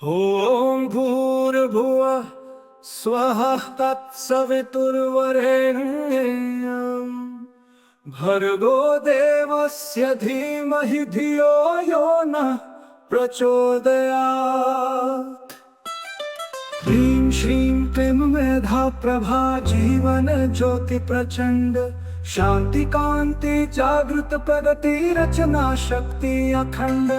ॐ भूर्भुवः स्वः तत्सवितुर्वरेण्यं भर्गो देवस्य धीमहि धियो यो नः प्रचोदयात्। ह्रीं श्रीं क्लीं मेधा प्रभा जीवन ज्योति प्रचंड शांति कांति जागृत प्रगति रचना शक्ति अखंड।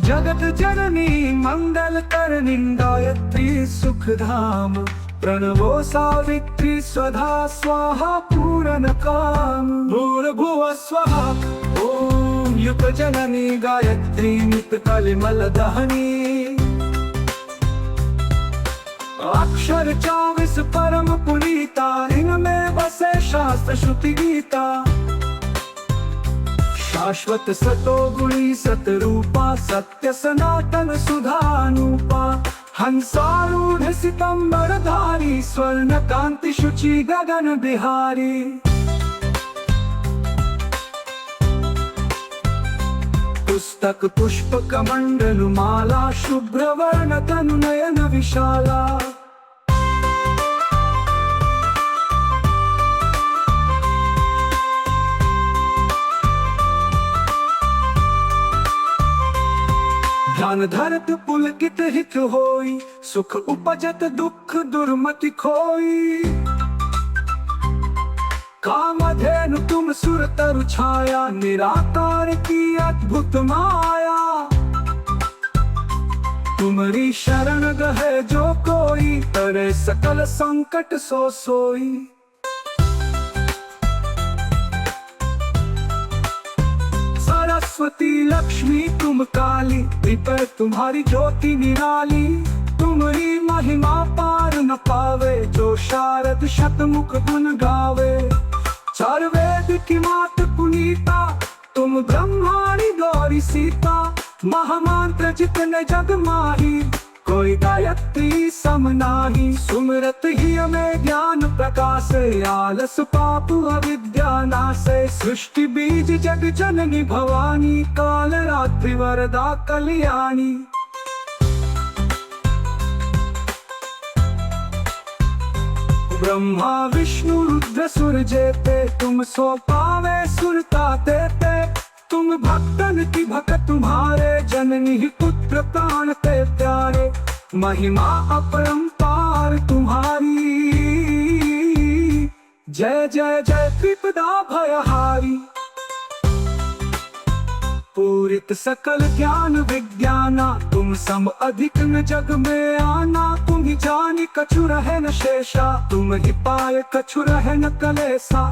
जगत जननी मंगल करणी गायत्री सुख धाम प्रणवो सावित्री स्वधा स्वाहा पूरण काम। भूर्भुवः स्वः ॐ युग जननी गायत्री नित कलिमल दहनी अक्षर 24 परम पुनीता इनमें बसे शास्त्र श्रुति गीता। शाश्वत सतो गुणी सतरूपा सत्य सनातन सुधानुपा हंसारूढ़ सितंबरधारी स्वर्ण कांति शुचि गगन बिहारी। पुस्तक पुष्प कमंडल माला शुभ्र वर्ण तनु नयन विशाला। ध्यान धरत पुलकित हित होई सुख उपजत दुख दुर्मति खोई। कामधेनु तुम सुर तरु छाया निराकार की अद्भुत माया। तुम्हारी शरण गहे जो कोई तरे सकल संकट सो सोई। सरस्वती लक्ष्मी तुम काली त्रिपुर तुम्हारी ज्योति निराली। तुम्हारी महिमा पार न पावे जो शारद शतमुख गुण गावे। चार वेद की मात पुनीता तुम ब्रह्माणी गौरी सीता। महामंत्र जितने जग माही कोई गायत्री सम नाही। सुमिरत ही हमें ज्ञान प्रकाश आलस पाप अविद्या नाशे। सृष्टि बीज जग जननी भवानी काल रात्रि वरदा कल्याणी। ब्रह्मा विष्णु रुद्र सुर जेते तुम सो पावे सुरता देते। तुम भक्तन की भक्त तुम्हारे जननी ही पुत्र प्राण ते प्यारे। महिमा अपरंपार तुम्हारी जय जय जय त्रिपदा भयहारी। पूरित सकल ज्ञान विज्ञाना तुम सम अधिक न जग में आना। तुम ही जानी कछु रहे न शेषा तुम ही पाए कछु रहे न कलेसा।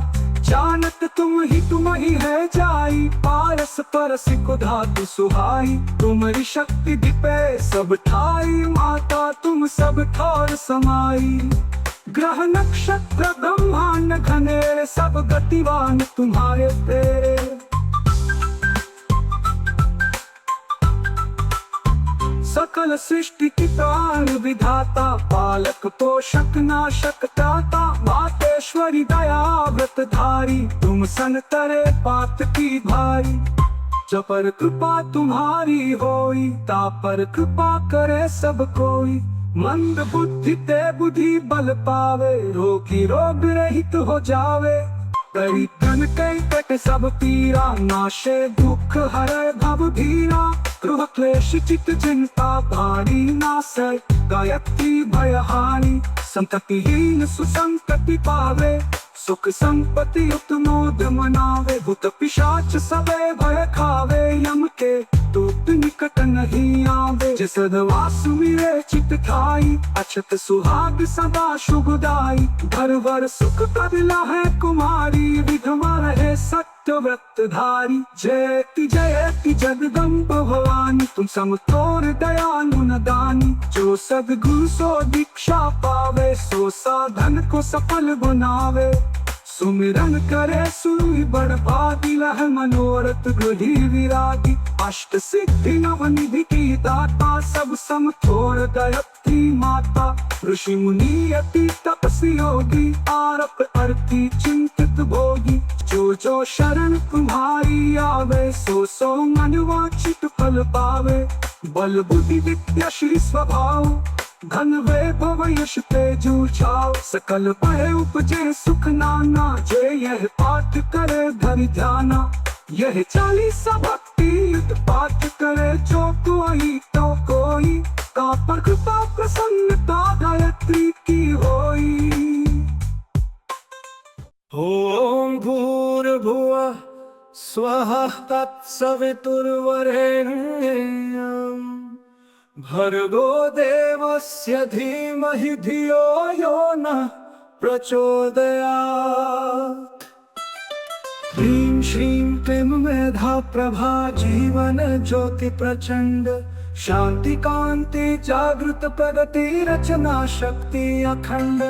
जानत तुम ही है जाई पारस परस को धातु सुहाई। तुम्हारी शक्ति दिपे सब ठाई माता तुम सब थोर समाई। ग्रह नक्षत्र ब्रह्मांड घनेरे सब गतिवान तुम्हारे तेरे। सकल सृष्टि की प्राण विधाता पालक पोषक नाशक दाता। मातेश्वरी दया व्रत धारी तुम सन तरे पात की भारी। जपर कृपा तुम्हारी होई तापर कृपा करे सब कोई। मंद बुद्धि ते बुद्धि बल पावे रोगी रोग रहित हो जावे। कई धन कई कट सब पीरा नाशे दुख हरे भव धीरा। गृह क्लेश चित चिंता भारी नाशे गायत्री भयहारी। संततिहीन सुसंतति पावे सुख संपत्ति उत्मोद मनावे। भूत पिशाच सबे भय खावे यम के दूत निकट नहीं आवे। जिस सदवास मिले चित ठाई अछत सुहाग सदा शुभदाई। भर भर सुख कदिला है कुमारी विधवा रहे सत्य व्रत धारी। जयति जयति जगदम्ब भवानी तुम समतोर दयालु न दानी। जो सद्गुरु सो दीक्षा पावे सो साधन को सफल बनावे। सुमिरन करे सुई बड़भागी लह मनोरथ गृही विरागी। अष्ट सिद्धि नवनिधि की दाता सब समथोर गायत्री माता। ऋषि मुनि अति तपस्वी योगी आरप अर्थी चिंतित भोगी। जो जो शरण तुम्हारी आवे, सो सो मन वांछित फल पावे। बल बुद्धि विद्या श्री स्वभाव, धन वैभव यश तेजु छाव। सकल भय उपजे सुख नाना, जे यह पाठ करे धरि ध्याना। यह 40 भक्ति युत पाठ करे, जो कोई तो कोई। का पर कृपा प्रसन्नता गायत्री की होई। ओम भूर्भुवः स्वः तत्सवितुर्वरेण्यं भर्गो देवस्य धीमहि धियो यो नः प्रचोदयात्। ह्रीं श्रीं क्लीं मेधा प्रभा, जीवन ज्योति प्रचंड। शांति कांति जागृत प्रगति, रचना शक्ति अखंड।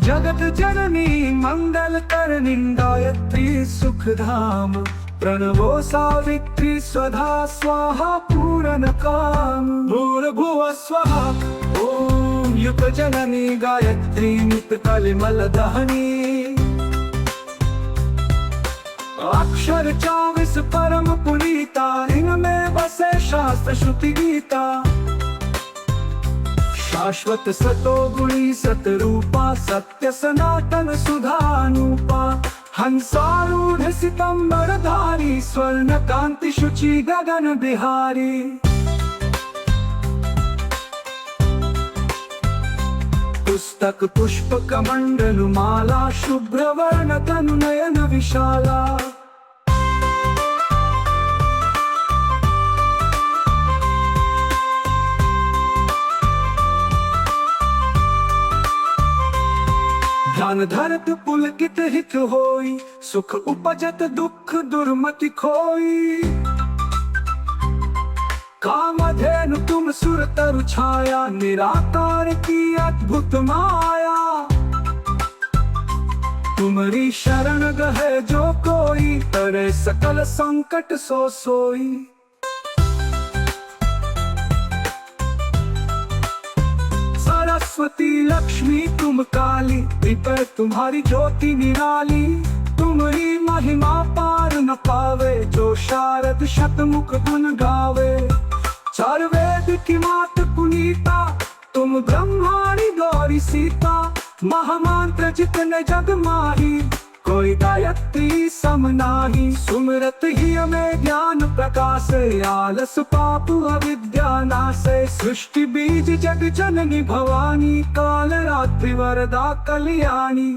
जगत जननी मंगल करनी, गायत्री सुख धाम। प्रणवो सावित्री स्वधा स्वाहा पूरन काम। भूर्भुवः स्वः ओम युग जननी, गायत्री नित कलिमल दहनी। अक्षर 24 परम पुनीता, इनमें बसे शास्त्र श्रुति गीता। शाश्वत सतो गुणी सतरूपा, सत्य सनातन सुधानुपा। हंसारूढ़ सितंबरधारी, स्वर्ण कांति शुचि गगन बिहारी। पुस्तक पुष्प कमंडल माला, शुभ्र वर्ण तनु नयन विशाला। ध्यान धरत पुलकित हित होई, सुख उपजत दुख दुर्मति खोई। कामधेनु तुम सुर तरु छाया, निराकार की अद्भुत माया। तुम्हारी शरण गहे जो कोई, तरे सकल संकट सो सोई। सरस्वती लक्ष्मी तुम काली, पर तुम्हारी ज्योति निराली। तुम्हारी महिमा पार न पावे, जो शारद शतमुख गुण गावे। चार वेद की मात पुनीता, तुम ब्रह्माणी गौरी सीता। महामंत्र जितने जग माही, कोई गायत्री सम नाही। सुमिरत ही हमें ज्ञान प्रकाश, आलस पाप अविद्या नाशे। सृष्टि बीज जग जननी भवानी, काल रात्रि वरदा कल्याणी।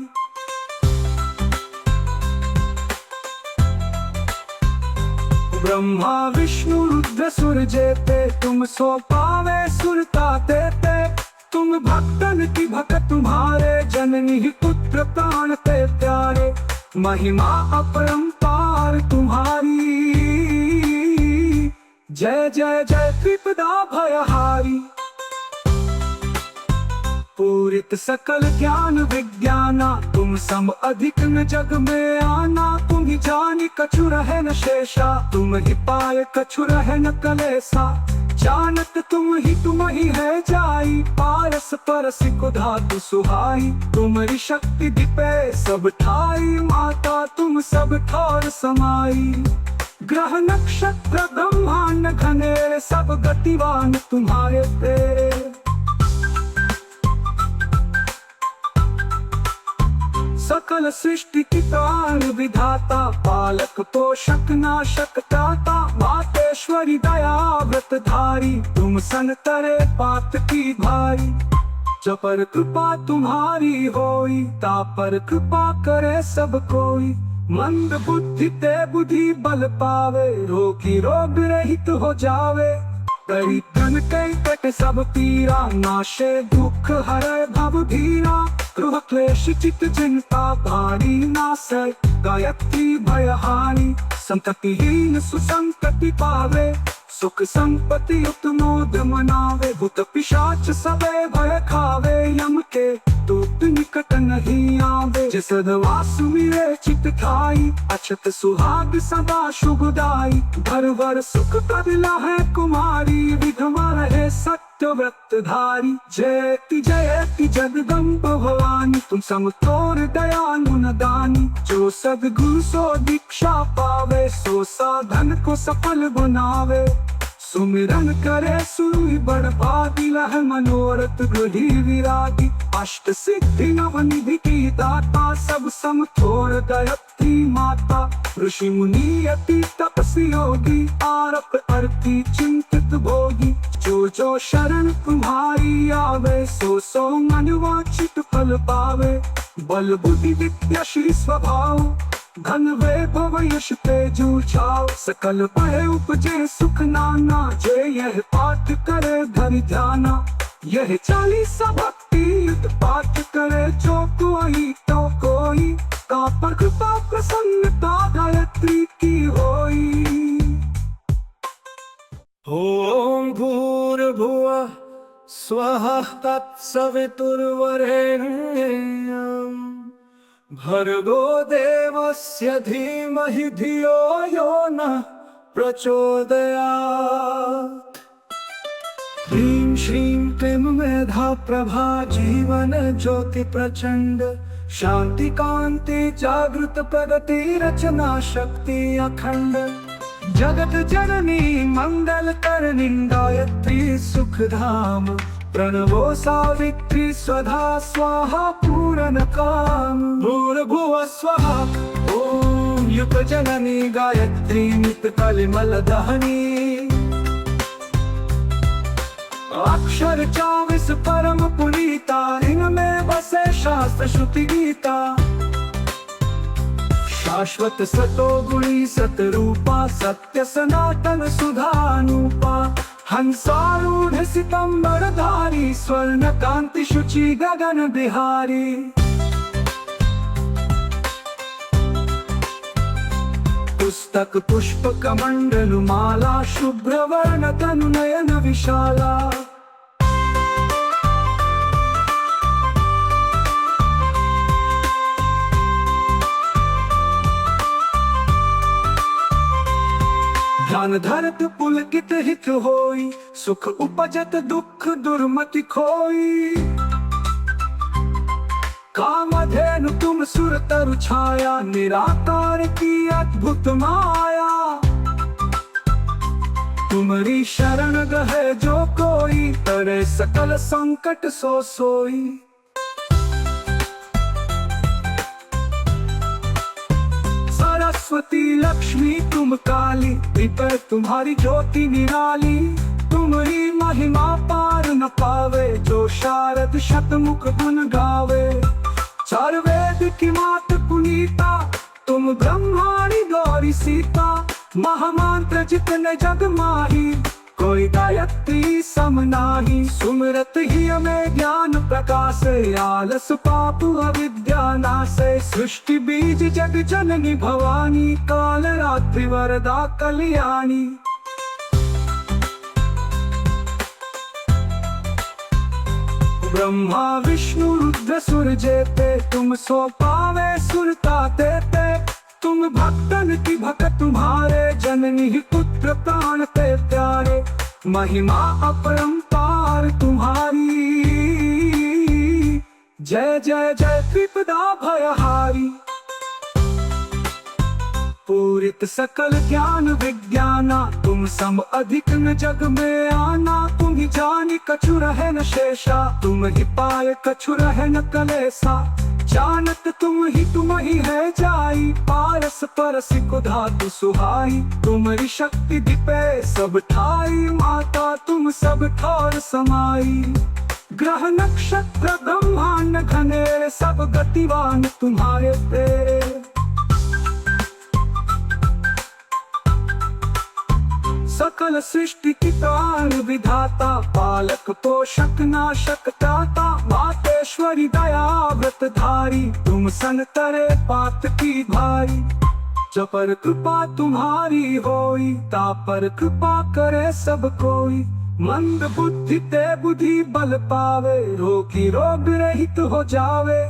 ब्रह्मा विष्णु रुद्र सुर जेते, तुम सो पावे सुरता देते। तुम भक्तन की भक्त तुम्हारे, जननी ही पुत्र प्राण ते प्यारे। महिमा अपरंपार तुम्हारी, जय जय जय त्रिपदा भयहारी। पूरित सकल ज्ञान विज्ञाना, तुम सम अधिक न जग में आना। तुम ही जानी कछु रहे न शेषा, तुम ही पाए कछु रहे न कलेसा। जानत तुम ही है जाई, पारस परस कुधातु सुहाई। तुम्हारी शक्ति दिपे सब ठाई, माता तुम सब ठौर समाई। ग्रह नक्षत्र ब्रह्मांड घनेरे, सब गतिवान तुम्हारे तेरे। सकल सृष्टि की प्राण विधाता, पालक पोषक नाशक दाता। मातेश्वरी दया व्रत धारी, तुम सन तरे पात की भारी। जब पर कृपा तुम्हारी होई, ता पर कृपा करे सब कोई। मंद बुद्धि ते बुद्धि बल पावे, रोगी रोग रहित हो जावे। कई धन कई कट सब पीरा, नाशे दुख हरे भव धीरा। गृह क्लेश चित चिंता भारी, नाशे गायत्री भयहारी। संततिहीन सुसंतति पावे, सुख संपत्ति उत्मोद मनावे। भूत पिशाच सबे भय खावे, यम के दूत निकट नहीं आवे। तुझे सदवा सुमिरे चित खाई, अछत सुहाग सदा शुभदाई। भर भर सुख कदिला है कुमारी, विधवा रहे सत्य व्रत धारी। जयति जगदम्ब भवानी, तुम समतोर दयालु न दानी। जो सद्गुरु सो दीक्षा पावे, सो साधन को सफल बनावे। सुमिरन करे सुई बड़ भागी, लह मनोरथ गृही विरागी। अष्ट सिद्धि नवनिधि की दाता, सब समथोर दयत्री माता। ऋषि मुनि अति तपस्वी योगी, आरप अर्थी चिंतित भोगी। जो शरण तुम्हारी आवे, सो मन वांछित फल पावे। बल बुद्धि विद्या श्री स्वभाव, धन वैभव यश तेजु छाव। सकल भय उपजे सुख नाना, जे यह पाठ करे धरि ध्याना। यह 40 भक्ति युत पाठ करे, जो कोई तो कोई। का कृपा प्रसन्नता गायत्री की होई। ओम भूर्भुवः स्वः तत्सवितुर्वरेण्यं, भर्गो देवस्य धीमहि धियो यो नः प्रचोदयात्। ह्रीं श्रीं क्लीं मेधा प्रभा, जीवन ज्योति प्रचंड। शांति कांति जागृत प्रगति, रचना शक्ति अखंड। जगत जननी मंगल करनी, गायत्री सुख धाम। प्रणवो सावित्री स्वधा स्वाहा पूरन काम। भूर्भुवः स्वः ओम युग जननी, गायत्री नित कलिमल दहनी। अक्षर 24 परम पुनीता, इनमें बसे शास्त्र श्रुति गीता। शाश्वत सतो गुणी सतरूपा, सत्य सनातन सुधानुपा। हंसारूढ़ सितंबर धारी, स्वर्ण कांति शुचि गगन बिहारी। पुस्तक पुष्प कमंडलु माला, शुभ्र वर्ण तनु नयन विशाला। ध्यान धरत पुलकित हित होई, सुख उपजत दुख दुर्मति खोई। कामधेनु तुम सुर तरु छाया, निराकार की अद्भुत माया। तुम्हारी शरण गहे जो कोई, तरे सकल संकट सो सोई। सरस्वती लक्ष्मी तुम काली, पर तुम्हारी ज्योति निराली। तुम्हारी महिमा पार न पावे, जो शारद शतमुख गुण गावे। चार वेद की मात पुनीता, तुम ब्रह्माणी गौरी सीता। महामंत्र जितने जग माही, कोई गायत्री सम नाही। सुमिरत ही हमें ज्ञान प्रकाश, आलस पाप अविद्या नाशे। सृष्टि बीज जग जननी भवानी, काल रात्रि वरदा कल्याणी। ब्रह्मा विष्णु रुद्र सुर जेते, तुम सो पावे सुरता देते। तुम भक्तन की भक्त तुम्हारे, जननी ही पुत्र प्राण ते प्यारे। महिमा अपरंपार तुम्हारी, जय जय जय त्रिपदा भयहारी। पूरित सकल ज्ञान विज्ञाना, तुम सम अधिक न जग में आना। तुम ही जानी कछु रहे न शेषा, तुम ही पाए कछु रहे न कलेसा। जानत तुम ही है जाई, पारस परस को धातु सुहाई। तुम्हारी शक्ति दिपे सब ठाई, माता तुम सब ठौर समाई। ग्रह नक्षत्र ब्रह्मांड घनेरे, सब गतिवान तुम्हारे तेरे। सकल सृष्टि की प्राण विधाता, पालक पोषक नाशक दाता। मातेश्वरी दया व्रत धारी, तुम सन तरे पात की भारी। जपर कृपा तुम्हारी होई, तापर कृपा करे सब कोई। मंद बुद्धि ते बुद्धि बल पावे, रोगी रोग रहित हो जावे।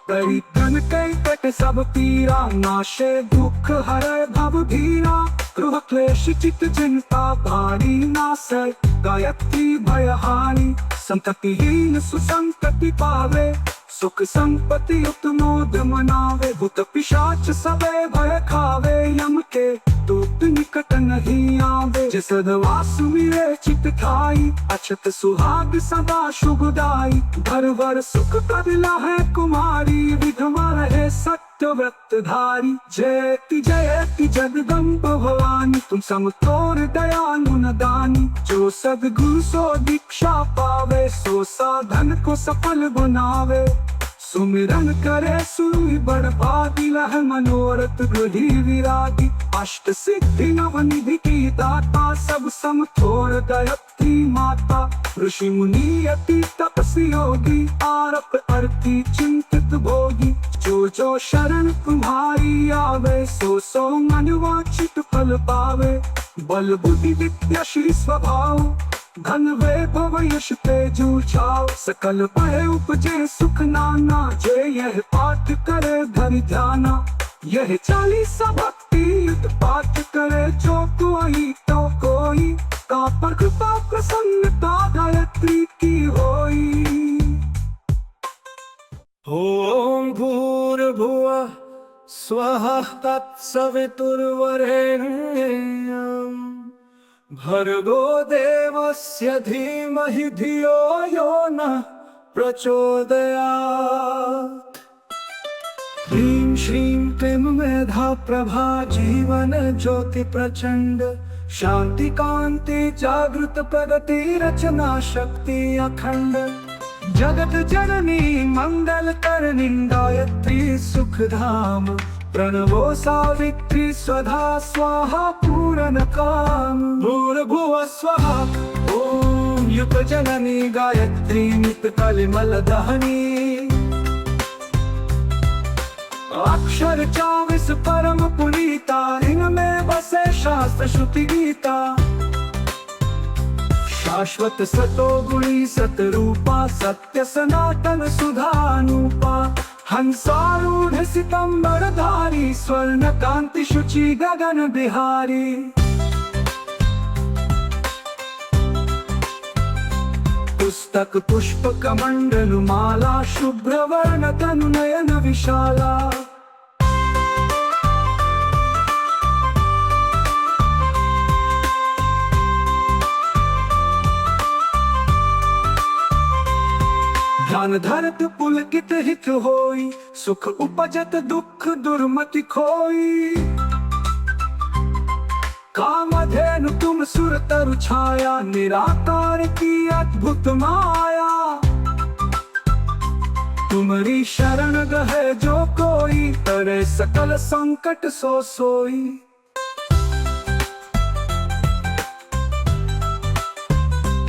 परितन कई कट सब पीरा, नाशे दुख हरे भव धीरा। गृह क्लेश चित चिंता भारी, नासै गायत्री भयहारी। संततिहीन सुसंतति पावे, सुख संपत्ति उत्मोद मनावे। भूत पिशाच सबे भय खावे, यम के दूत निकट नहीं आवे। जिस सदवास मिले चित ठाई, अछत सुहाग सदा शुभदाई। भर भर सुख कदिला है कुमारी, विधवा रहे सत्य व्रत धारी। जयति जयति जगदम्ब भवानी, तुम समतोर दयालु न दानी। जो सद्गुरु सो दीक्षा पावे, सो साधन को सफल बनावे। सुमिरन करे सुई बड़ भागी, लह मनोरथ गृही विरागी। अष्ट सिद्धि नवनिधि की दाता, सब समथोर दयत्री माता। ऋषि मुनि अति तपस्वी योगी, आरप अर्थी चिंतित भोगी। जो जो शरण तुम्हारी आवे, सो सो मन वांछित फल पावे। बल बुद्धि विद्या श्री स्वभाव, धन वैभव यश तेजु छाव। सकल भय उपजे सुख नाना, जय यह पाठ करे धरि ध्याना। यह 40 भक्ति युत पाठ करे, जो कोई तो कोई। का पर कृपा प्रसन्नता गायत्री की होई। ओम भूर्भुवः स्वः तत्सवितुर्वरेण्यम् भर्गो देवस्य धीमहि धियो यो नः प्रचोदयात्। ह्रीं श्रीं क्लीं मेधा प्रभा, जीवन ज्योति प्रचंड। शांति कांति जागृत प्रगति, रचना शक्ति अखंड। जगत जननी मंगल करनी, गायत्री सुख धाम। प्रणवो सावित्री स्वधा स्वाहा पूरन काम। भूर्भुवः स्वः ओम युग जननी, गायत्री नित कलिमल दहनी। अक्षर 24 परम पुनीता, इनमें बसे शास्त्र श्रुति गीता। शाश्वत सतो गुणी सतरूपा, सत्य सनातन सुधानुपा। हंसारूढ़ सितंबर धारी, स्वर्ण कांति शुचि गगन बिहारी। पुस्तक पुष्प कमंडल माला, शुभ्र वर्ण तनु नयन विशाला। ध्यान धरत पुलकित हित होई, सुख उपजत दुख दुर्मति खोई। कामधेनु तुम सुर तरु छाया, निराकार की अद्भुत माया। तुम्हारी शरण गहे जो कोई, तरे सकल संकट सो सोई।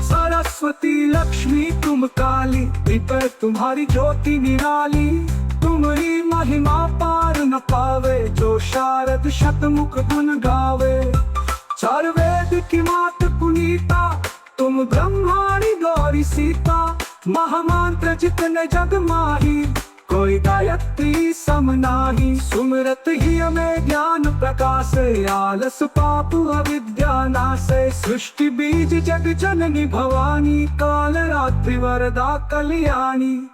सरस्वती लक्ष्मी तुम काली, पर तुम्हारी ज्योति निराली। तुम्हारी महिमा पार न पावे, जो शारद शतमुख गुण गावे। चार वेद की मात पुनीता, तुम ब्रह्माणी गौरी सीता। महामंत्र जितने जग माही, कोई गायत्री सम नाही। सुमिरत ही हमें ज्ञान प्रकाश, आलस पाप अविद्या नाशे। सृष्टि बीज जग जननी भवानी, काल रात्रि वरदा कल्याणी।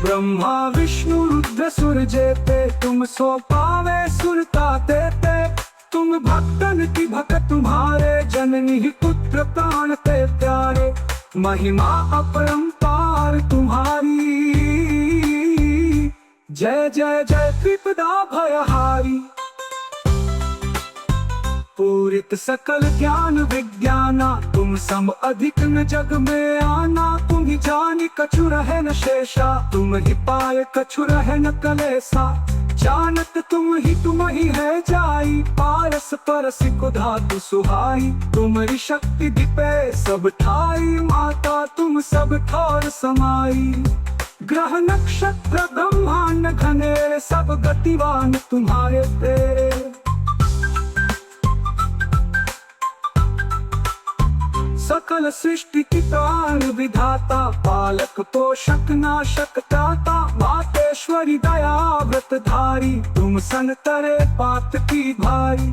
ब्रह्मा विष्णु रुद्र सुर जेते, तुम सो पावे सुरता देते। तुम भक्तन की भक्त तुम्हारे, जननी ही पुत्र प्राण ते प्यारे। महिमा अपरंपार तुम्हारी, जय जय जय त्रिपदा भयहारी। पूरित सकल ज्ञान विज्ञाना, तुम सम अधिक न जग में आना। तुम ही जानी कछु रहे न शेषा, तुम ही पाए कछु रहे न कलेसा। जानत तुम ही है जाई, पारस परस को धातु सुहाई। तुम्हारी शक्ति दिपे सब ठाई, माता तुम सब ठौर समाई। ग्रह नक्षत्र ब्रह्मांड घनेरे, सब गतिवान तुम्हारे तेरे। सकल सकल सृष्टि की प्राण विधाता, पालक पोषक नाशक दाता, मातेश्वरी दया व्रत धारी, तुम सन तरे पात की भारी।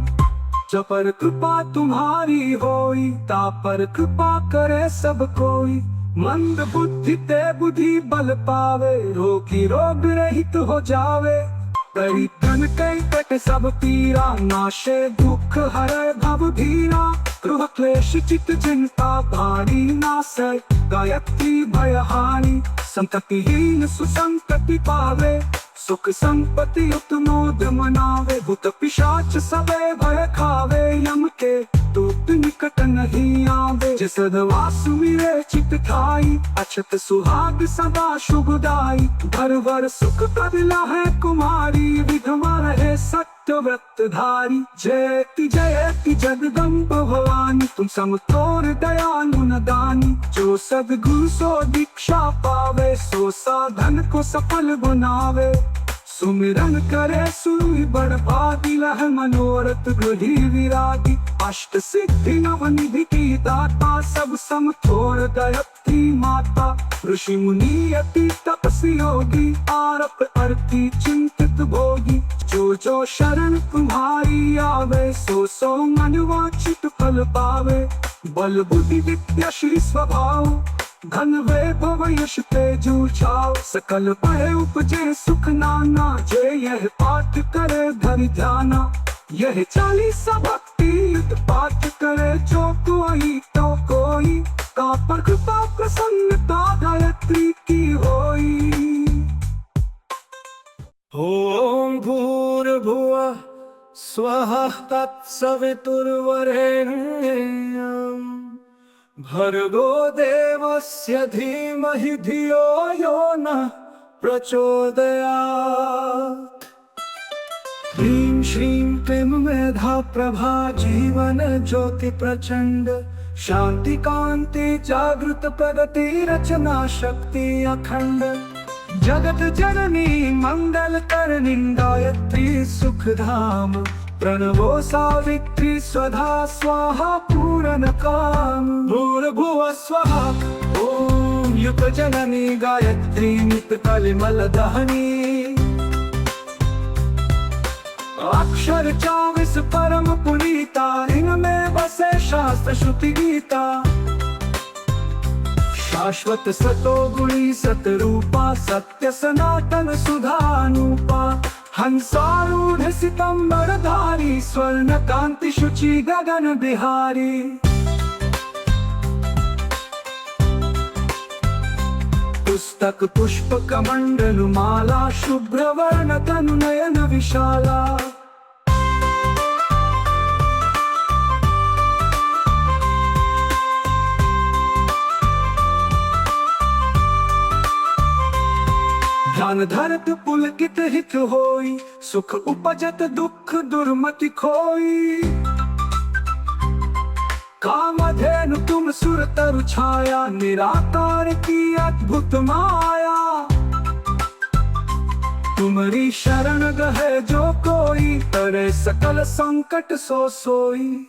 जब पर कृपा तुम्हारी होई, ता पर कृपा करे सब कोई। मंद बुद्धि ते बुद्धि बल पावे, रोगी रोग रहित हो जावे। कई तन कई कट सब पीरा, नाशे दुख हरे भव धीरा। गृह क्लेश चित चिंता भारी नाशे, गायत्री भय हानि। संततिहीन सुसंतति पावे, सुख संपत्ति उत्मोद मनावे। भूत पिशाच सबे भय खावे, यम के दूत निकट नहीं आवे। जिस सदवास मिले चित ठाई, अछत सुहाग सदा शुभदाई। भर भर सुख कदिला है कुमारी, विधवा रहे सत्य व्रत धारी। जयति जयति जगदम्ब भवानी, तुम समतोर दयालु न दानी। जो सद्गुरु सो दीक्षा पावे, सो साधन को सफल बनावे। सुमिरन करे सुई बड़ भागी, लह मनोरथ गृही विरागी। अष्ट सिद्धि नव निधि की दाता, सब समथोर दयत्री माता। ऋषि मुनि अति तपस्वी योगी, आरप अर्थी चिंतित भोगी। जो जो शरण तुम्हारी आवे, सो सो मन वांछित फल पावे। बल बुद्धि विद्या श्री स्वभाव, धन वैभव यश तेजु छाव। सकल भय उपजे सुख नाना, जय यह पाठ करे धरि ध्याना। यह 40 भक्ति युत पाठ करे, जो कोई तो कोई। का पर कृपा प्रसन्नता गायत्री की होई। ओम भूर्भुवः स्वः तत्सवितुर्वरेण्यम् भर्गो देवस्य धीमहि धियो यो नः प्रचोदयात्। ह्रीं श्रीं क्लीं मेधा प्रभा, जीवन ज्योति प्रचंड। शांति कांति जागृत प्रगति, रचना शक्ति अखंड। जगत जननी मंगल करनी, गायत्री सुख धाम। प्रणवो सावित्री स्वधा स्वाहा पूरन काम। भूर्भुवः स्वः ओम युग जननी, गायत्री नित कलिमल दहनी। अक्षर 24 परम पुनीता, इनमें बसे शास्त्र श्रुति गीता। शाश्वत सतो गुणी सतरूपा, सत्य सनातन सुधानुपा। हंसारूढ़ सितंबर धारी, स्वर्ण कांति शुचि गगन बिहारी। पुस्तक पुष्प कमंडल माला, शुभ्र वर्ण तनु नयन विशाला। ध्यान धरत पुलकित हित होई, सुख उपजत दुख दुर्मति खोई। कामधेनु तुम सुर तरु छाया, निराकार की अद्भुत माया। तुम्हारी शरण गहे जो कोई, तरे सकल संकट सो सोई।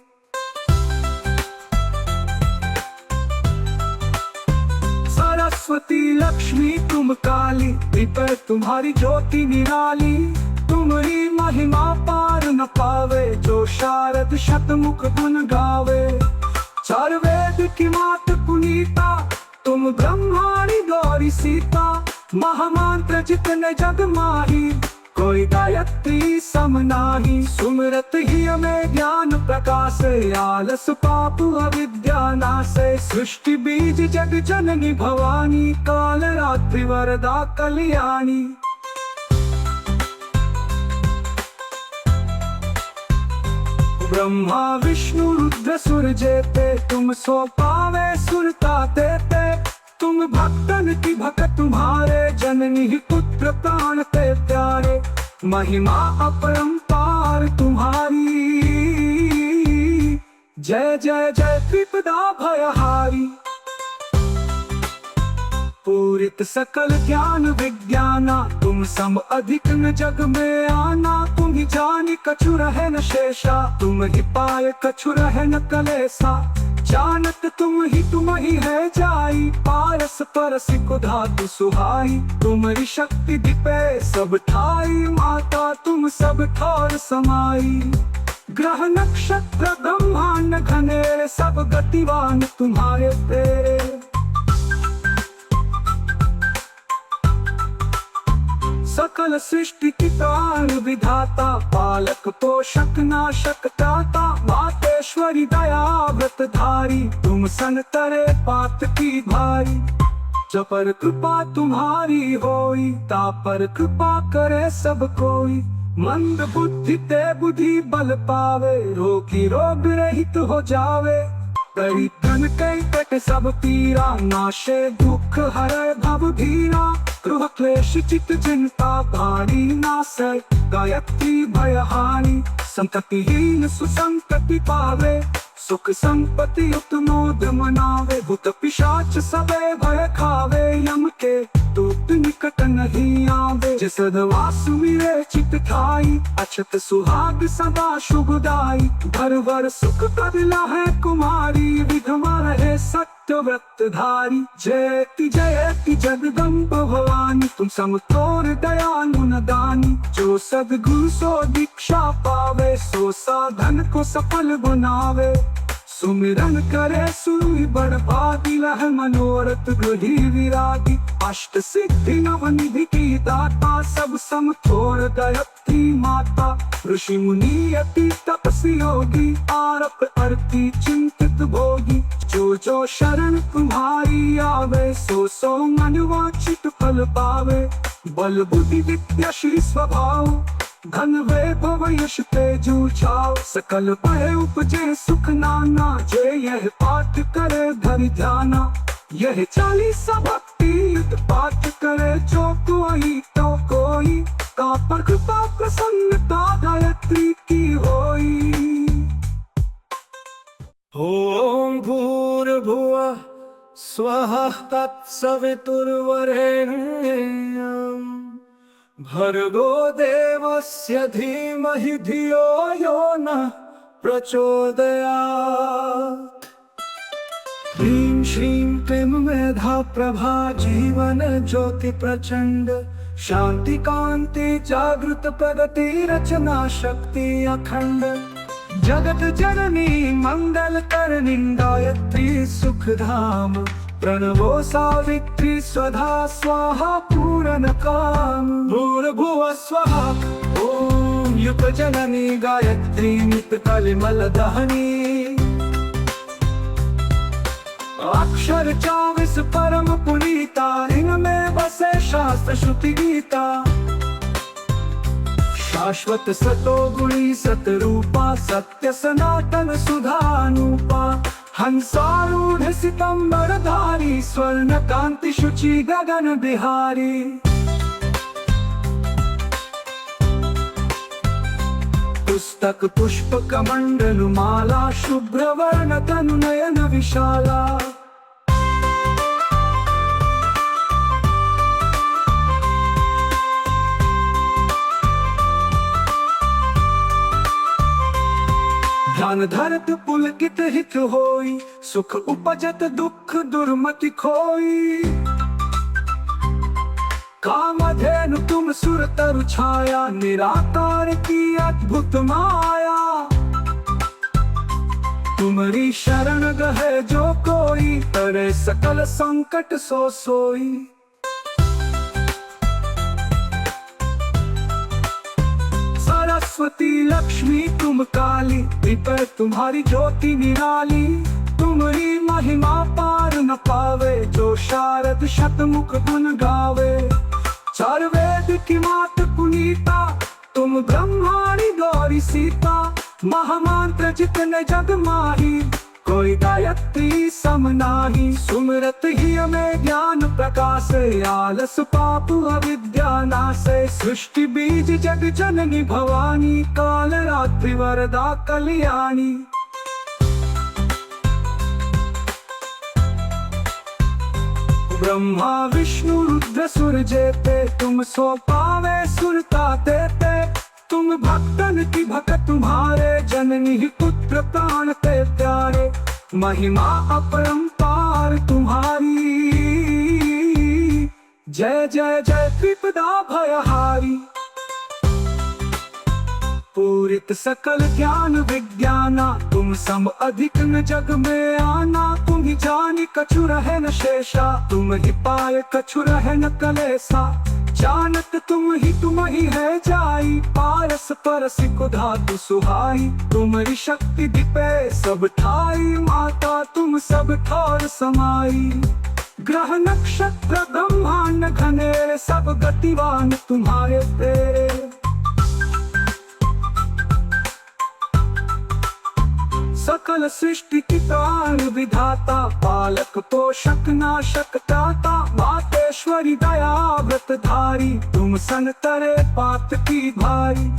सरस्वती लक्ष्मी तुम काली, पर तुम्हारी ज्योति निराली। तुम्हारी महिमा पार न पावे, जो शारद शतमुख गुण गावे। चार वेद की मात पुनीता, तुम ब्रह्माणी गौरी सीता। महामंत्र जितने जग माही, कोई गायत्री सम नाही। सुमिरत ही हमें ज्ञान प्रकाश, आलस पाप अविद्या नाशे। सृष्टि बीज जग जननी भवानी, काल रात्रि वरदा कल्याणी। ब्रह्मा विष्णु रुद्र सुर जेते, तुम सो पावे सुरता देते। तुम भक्तन की भक्त तुम्हारे, जननी ही पुत्र प्राण ते प्यारे। महिमा अपरंपार तुम्हारी, जय जय जय त्रिपदा भयहारी। पूरित सकल ज्ञान विज्ञाना, तुम सम अधिक न जग में आना। तुम ही जानी कछु रहे न शेषा, तुम ही पाए कछु रहे न कलेसा। जानत तुम ही है जाई, पारस परस को धातु सुहाई। तुम्हारी शक्ति दिपे सब ठाई, माता तुम सब ठौर समाई। ग्रह नक्षत्र ब्रह्मांड घनेरे, सब गतिवान तुम्हारे तेरे। सकल सृष्टि की प्राण विधाता, पालक पोषक नाशक दाता। मातेश्वरी दया व्रत धारी, तुम सन तरे पात की भारी। जपर कृपा तुम्हारी होई, तापर कृपा करे सब कोई। मंद बुद्धि ते बुद्धि बल पावे, रोगी रोग रहित हो जावे। कई तन कई कट सब पीरा, नाशे दुख हरे भव धीरा। गृह क्लेश चित चिंता भारी, नासै गायत्री भय हानि। संततिहीन सुसंतति पावे, सुख संपत्ति उत्मोद मनावे। भूत पिशाच सबे भय खावे, यम के दूत निकट नहीं आवे। जिस सदवास मिले चित ठाई, अछत सुहाग सदा शुभदाई। भर भर सुख कदिला है कुमारी, विधवा रहे सत्य व्रत धारी। जयति जगदम्ब भवानी, तुम समतोर दयालु न दानी। जो सद्गुरु सो दीक्षा पावे, सो साधन को सफल बनावे। सुमिरन करे सुई बड़ भागी, लह मनोरथ गृही विरागी। अष्ट सिद्धि नव निधि की दाता, सब समथोर दयत्री माता। ऋषि मुनि अति तपस्वी योगी, आरप अरति चिंतित भोगी। जो शरण तुम्हारी आवे, सो मन वांछित फल पावे। बल बुद्धि विद्या श्री स्वभाव, धन वैभव यश तेजु छाव। सकल भय उपजे सुख नाना, जे यह पाठ करे धरि ध्याना। यह 40 भक्ति युत पाठ करे, जो कोई तो कोई। का पर कृपा प्रसन्नता गायत्री की होई। ओम भूर्भुवः स्वः तत्सवितुर्वरेण्यम् भर्गो देवस्य धीमहि धियो यो नः प्रचोदयात्। ह्रीं श्रीं क्लीं मेधा प्रभा, जीवन ज्योति प्रचंड। शांति कांति जागृत प्रगति, रचना शक्ति अखंड। जगत जननी मंगल करनी, गायत्री सुख धाम। प्रणवो सावित्री स्वधा स्वाहा, पूरन काम। भूर्भुवः स्वः ओम युग जननी, गायत्री नित कलिमल दहनी। अक्षर 24 परम पुनीता, इनमें बसे शास्त्र श्रुति गीता। शाश्वत सतो गुणी सतरूपा, सत्य सनातन सुधानुपा। हंसारूढ़ सितंबर धारी, स्वर्ण कांति शुचि गगन बिहारी। पुस्तक पुष्प कमंडल माला, शुभ्र वर्ण तनु नयन विशाला। ध्यान धरत पुलकित हित होई, सुख उपजत दुख दुर्मति खोई। कामधेनु तुम सुर तरु छाया, निराकार की अद्भुत माया। तुम्हारी शरण गहे जो कोई, तरे सकल संकट सो सोई। सरस्वती लक्ष्मी तुम काली, पर तुम्हारी ज्योति निराली। तुम्हारी महिमा पार न पावे, जो शारद शतमुख गुण गावे। चार वेद की मात पुनीता, तुम ब्रह्माणी गौरी सीता। महामंत्र जितने जग माही, कोई गायत्री सम नाही। सुमिरत ही हमें ज्ञान प्रकाश, आलस पाप अविद्या नाशे। सृष्टि बीज जग जननी भवानी, काल रात्रि वरदा कल्याणी। ब्रह्मा विष्णु रुद्र सुर जेते, तुम सो पावे सुरता देते। तुम भक्तन की भक्त तुम्हारे, जननी ही पुत्र प्राण ते प्यारे। महिमा अपरंपार तुम्हारी। जय जय जय त्रिपदा भयहारी। पूरित सकल ज्ञान विज्ञाना, तुम सम अधिक न जग में आना। तुम ही जानी कछु रहे न शेषा, तुम ही पाए कछु रहे न कलेसा। जानत तुम ही है जाई, पारस परस को धातु सुहाई। तुम्हारी शक्ति दिपे सब ठाई, माता तुम सब ठौर समाई। ग्रह नक्षत्र ब्रह्मांड घनेरे, सब गतिवान तुम्हारे तेरे। सकल सृष्टि की प्राण विधाता, पालक पोषक नाशक दाता। मातेश्वरी दया व्रत धारी, तुम सन तरे पात की भारी।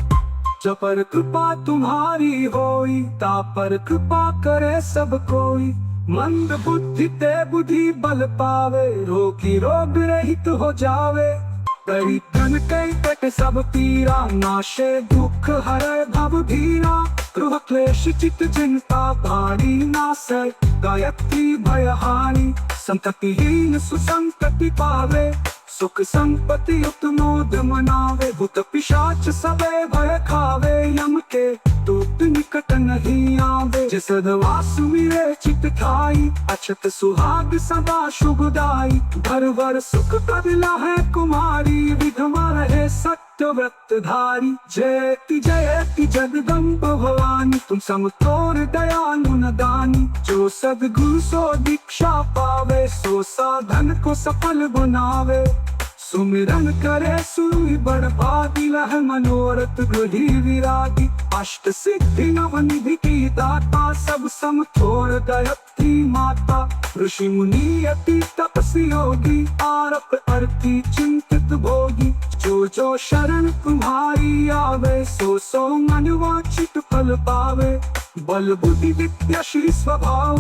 जपर कृपा तुम्हारी होई, तापर कृपा करे सब कोई। मंद बुद्धि ते बुद्धि बल पावे, रोगी रोग रहित हो जावे। कई तन कई कट सब पीरा, नाशे दुख हरे भव धीरा। गृह क्लेश चित चिंता भारी नासै, गायत्री भयहारी। संततिहीन सुसंतति पावे, सुख संपत्ति उत्मोद मनावे। भूत पिशाच सबे भय खावे, यम के दूत निकट नहीं आवे। जिस सदवास मिले चित ठाई, अछत सुहाग सदा शुभदाई। भर भर सुख कदिला है कुमारी, विधवा रहे सत्य व्रत धारी। जयति जयति जगदम्ब भवानी, तुम समतोर दयालु न दानी। जो सद्गुरु सो दीक्षा पावे, सो साधन को सफल बनावे। सुमिरन करे सुई बड़ भागी, लह मनोरथ गृही विरागी। अष्ट सिद्धि नव निधि की दाता, सब समथोर दयत्री माता। ऋषि मुनि अति तपस्वी योगी, आरप अर्थी चिंतित भोगी। जो जो शरण तुम्हारी आवे, सो सो मन वांछित फल पावे। बल बुद्धि विद्या श्री स्वभाव,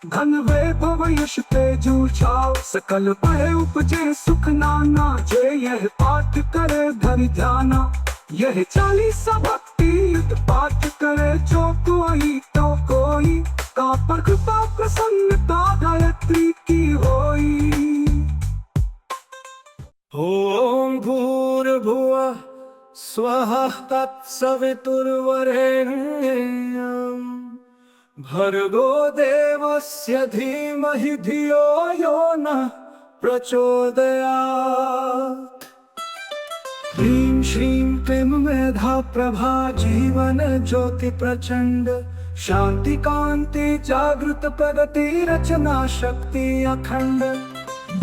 धन वैभव यश तेजु छाव। सकल भय उपजे सुख नाना, जय यह पाठ करे धरि ध्याना। यह 40 भक्ति युत पाठ करे, जो कोई तो कोई। का पर कृपा प्रसन्नता गायत्री की होई। ओम भूर्भुवः स्वः तत्सवितुर्वरेण्यम् भर्गो देवस्य धीमहि धियो यो नः प्रचोदयात्। ह्रीं श्रीं क्लीं मेधा प्रभा, जीवन ज्योति प्रचंड। शांति कांति जागृत प्रगति, रचना शक्ति अखंड।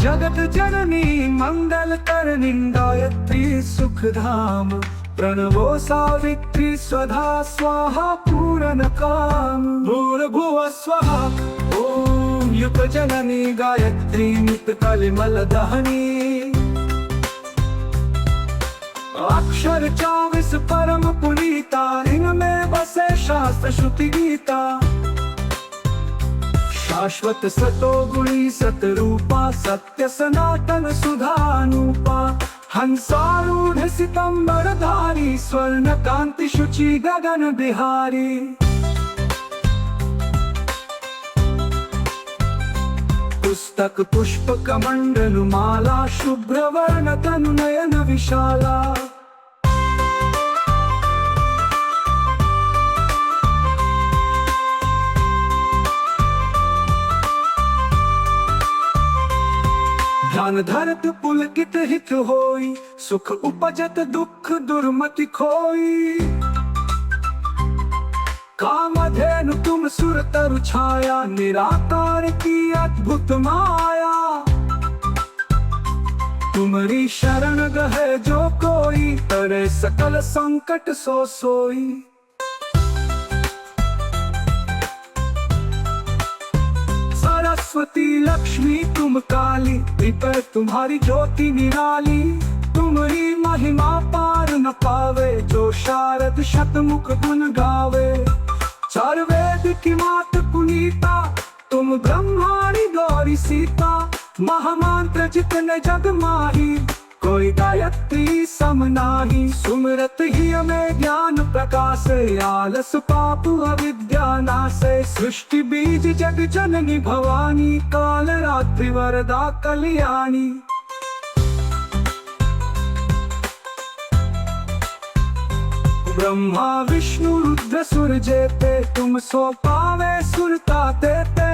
जगत जननी मंगल करनी, गायत्री सुख धाम। प्रणवो सावित्री स्वधा स्वाहा पूरन काम। भूर्भुवः स्वः ओम युग जननी, गायत्री नित कलिमल दहनी। अक्षर 24 परम पुनीता, इनमें बसे शास्त्र श्रुति गीता। शाश्वत सतो गुणी सतरूपा, सत्य सनातन सुधानुपा। हंसारूढ़ सितंबर धारी, स्वर्ण कांति शुचि गगन बिहारी। पुस्तक पुष्प कमंडल माला, शुभ्र वर्ण तनु नयन विशाला। ध्यान धरत पुलकित हित होई, सुख उपजत दुख दुर्मति खोई। कामधेनु तुम सुर तरु छाया, निराकार की अद्भुत माया। तुम्हारी शरण गहे जो कोई, तरे सकल संकट सो सोई। सरस्वती लक्ष्मी तुम काली, कृपा तुम्हारी ज्योति निराली। तुम्हारी महिमा पार न पावे, जो शारद शतमुख गुण गावे। चार वेद की मात पुनीता, तुम ब्रह्माणी गौरी सीता। महामंत्र जितने जग माही, कोई गायत्री सम नाही, सुमिरत ही हमें ज्ञान प्रकाश। आलस पाप अविद्या नाशे, सृष्टि बीज जग जननी भवानी। काल रात्रि वरदा कल्याणी। ब्रह्मा विष्णु रुद्र सुर जेते, तुम सो पावे सुरता देते।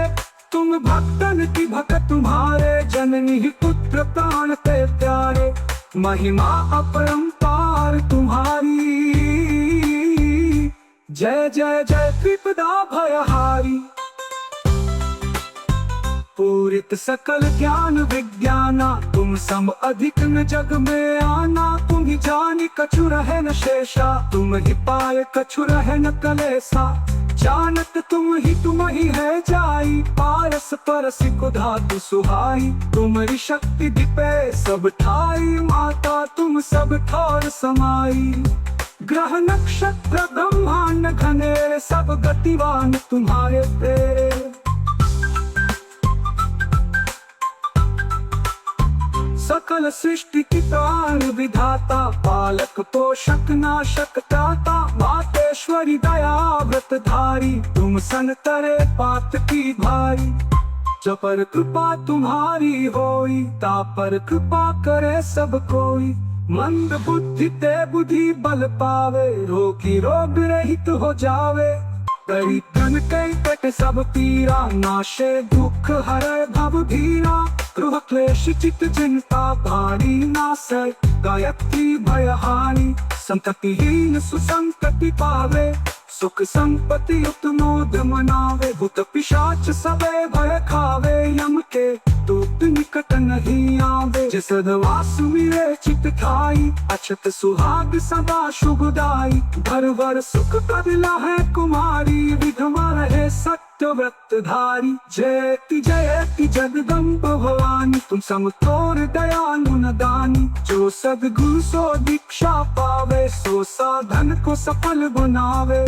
तुम भक्तन की भक्त तुम्हारे, जननी ही पुत्र प्राण ते प्यारे। महिमा अपरंपार तुम्हारी, जय जय जय त्रिपदा भयहारी। पूरित सकल ज्ञान विज्ञाना, तुम सम अधिक न जग में आना। तुम ही जानी कछु रहे न शेषा, तुम ही पाए कछु रहे न कलेसा। जानत तुम ही है जाई, पारस परसि को धातु सुहाई। तुम्हारी शक्ति दिपे सब ठाई, माता तुम सब ठौर समाई। ग्रह नक्षत्र ब्रह्मांड घनेरे, सब गतिवान तुम्हारे तेरे। सकल सृष्टि की प्राण विधाता, पालक पोषक नाशक दाता। मातेश्वरी दया व्रत धारी, तुम सन तरे पात की भारी। जब पर कृपा तुम्हारी होई, ता पर कृपा करे सब कोई। मंद बुद्धि ते बुद्धि बल पावे, रोगी रोग रहित हो जावे। कई तन कई कट सब पीरा, नाशे दुख हरे भव धीरा। गृह क्लेश चित चिंता भारी नाशे, गायत्री भयहारी। संततिहीन सुसंतति पावे, सुख संपत्ति उत्मोद मनावे। भूत पिशाच सबे भय खावे, यम के दूत निकट नहीं आवे। जिस सदवास मिले चित ठाई, अछत सुहाग सदा शुभदाई। भर भर सुख कदिला है कुमारी, विधवा रहे सत्य व्रत धारी। जयति जयति जगदम्ब भवानी, तुम समतोर दयालु न दानी। जो सद्गुरु सो दीक्षा पावे, सो साधन को सफल बनावे।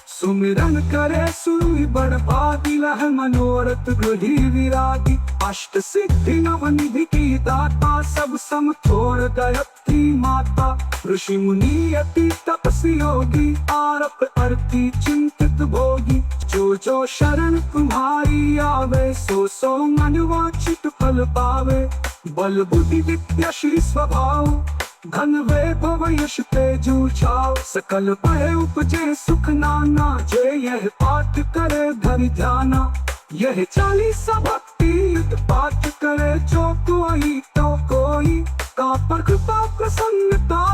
सुमिरन करे सुई बड़ भागी, लह मनोरथ गृही विरागी। अष्ट सिद्धि नव निधि की दाता, सब समथोर दयत्री माता। ऋषि मुनि अति तपस्वी योगी, आरप अर्थी चिंतित भोगी। जो जो शरण तुम्हारी आवे, सो सो मन वांछित फल पावे। बल बुद्धि विद्या श्री स्वभाव, धन वैभव यश तेजु छाव। सकल भय उपजे सुख नाना, जय यह पाठ करे धरि ध्याना। यह 40 भक्ति युत पाठ करे, जो कोई तो कोई। का पर कृपा प्रसन्नता